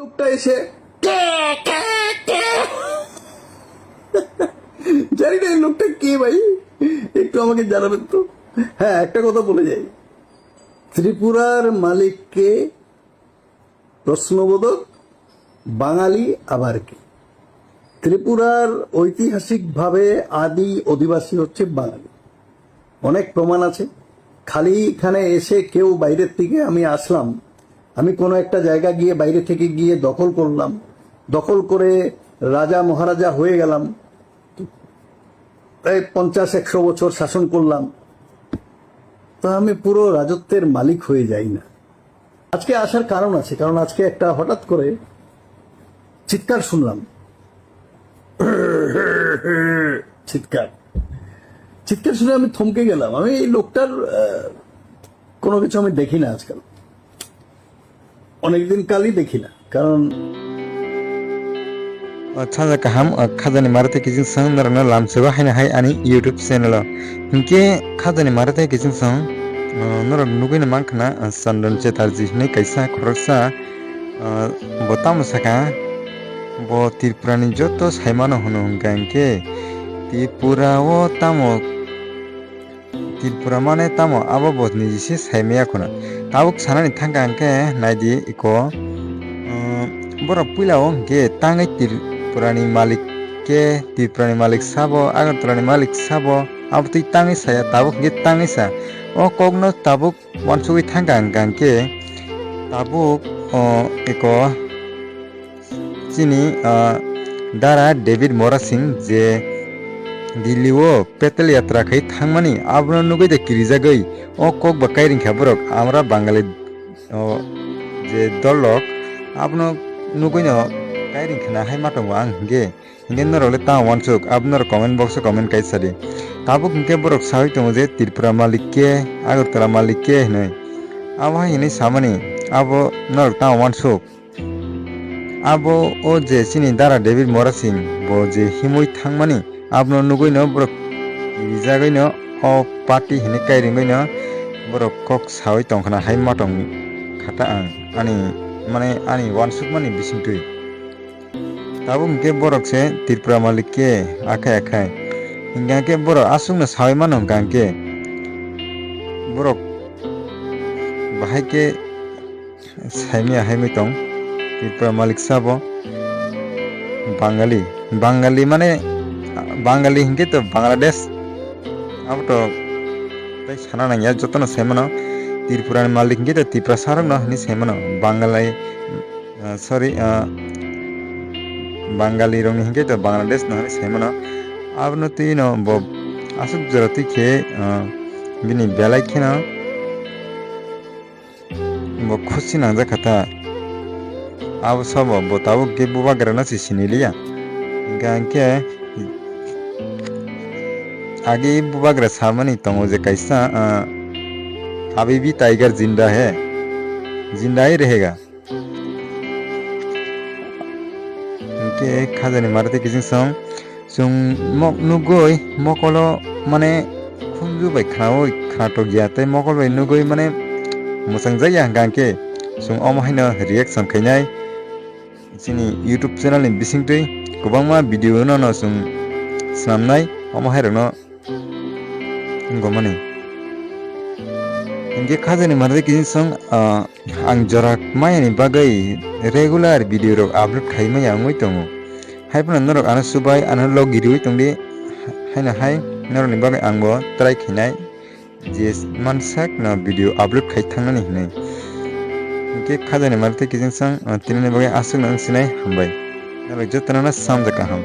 লোকটা এসে জানি না এই লোকটা কে ভাই, একটু আমাকে জানাবেন তো। হ্যাঁ, একটা কথা বলে যাই, ত্রিপুরার মালিককে প্রশ্নবোধক, বাঙালি আবার কি? ত্রিপুরার ঐতিহাসিকভাবে আদি অধিবাসী হচ্ছে বাঙালি। অনেক প্রমাণ আছে। খালি এখানে এসে কেউ বাইরের থেকে আমি আসলাম, আমি কোনো একটা জায়গা গিয়ে বাইরে থেকে গিয়ে দখল করলাম, দখল করে রাজা মহারাজা হয়ে গেলাম, প্রায় 50-100 বছর শাসন করলাম, তা আমি পুরো রাজত্বের মালিক হয়ে যাই না। আজকে আসার কারণ আছে, কারণ আজকে একটা হঠাৎ করে চিৎকার শুনলাম, চিৎকার চিৎকার শুনে আমি থমকে গেলাম। আমি এই লোকটার কোনো কিছু আমি দেখি না আজকাল, অনেকদিন কালই দেখি না, কারণ Chanja kaham khajani marate kijing sang narana lamseba haina hai ani YouTube channel hinke khajani marate kijing sang norok nuguina mankna Chandan Chatterjee hinai kaisa khoroksa botam saka bo Tripurani joto saimano hono hingke Tripura o tamo Tripura mane tamo abo botni jisi saimaya khona tabuk sanani thangka hingke naidi iko borok puilao hingke tangai Tripurani Malik sabo Agartalani Malik sabo abutui tangai saya tabuk hingke tangai sa o kogno tabuk wansugui thangka hingke tabuk iko chini Dara David Mora Singh je Delhi o petal yatra khai thangmani abno nugui de kirijagoi o kok ba kairing khaborok amra Bangali je dolok abno nugui no kairing khana hai matongo ang hingke norole ta wansuk abnor comment box comment kaisari tabuk hingke borok sawi tongo je Tripura Malik ke Agartala Malik ke hinai abo hinai samani abo norok ta wansuk abo o je chini Dara David Mora Singh bo je himui thangmani abno nugui no borok rijagoi no o party hinai kairingoi no borok kok sawi tongkhana hai matong khata ang ani mane ani wansuk mani bisingtui tabuk hingke borok se Tripura Malik ke akhai hingke borok asungno sawi mano hingke borok bahai ke saimia haimui tong Tripura Malik sabo Bangali mane Bangali hingke to Bangladesh abo to tai sana nangya jotono saimano Tripura Malik hingke to Tripura sarok no hini saimano Bangali rong hingke to Bangladesh no hini saimano abno tui no bo asuk jora tui khe bini belai kheno bo khushi nangja khata abo sabo bo tabuk ke bubagra na siniliya hingke आगे बुबाग्रा सामनी तंगो जे कैसा अभी भी tiger जिंदा है, जिंदा ही रहेगा इनके खाजानी मारते किसी सुंग मक नुगोई मकलो माने खुंजु बाई खाटो गया ते मकल बाई नुगोई माने मुसंग जाया गांके सुंग अमहाइनो रिएक्शन खैनाय जोंनि YouTube चैनल नि बिसिंगतै गोबांमा भिडिअ न सुंग सामनाय अमहाइरनो gomani hingke khajani marade kisi song ang jorak mayani bagai regular video rok upload khaimai angoi tongo haipuna norok ana subai ana log giriwi tongdi haina hai norok ni bagai angbo try khinai je mansak na video upload khai thangnani hinai hingke khajani marade kisi song tinani bagai asuk nang sinai hambai norok jotana na samja kaham।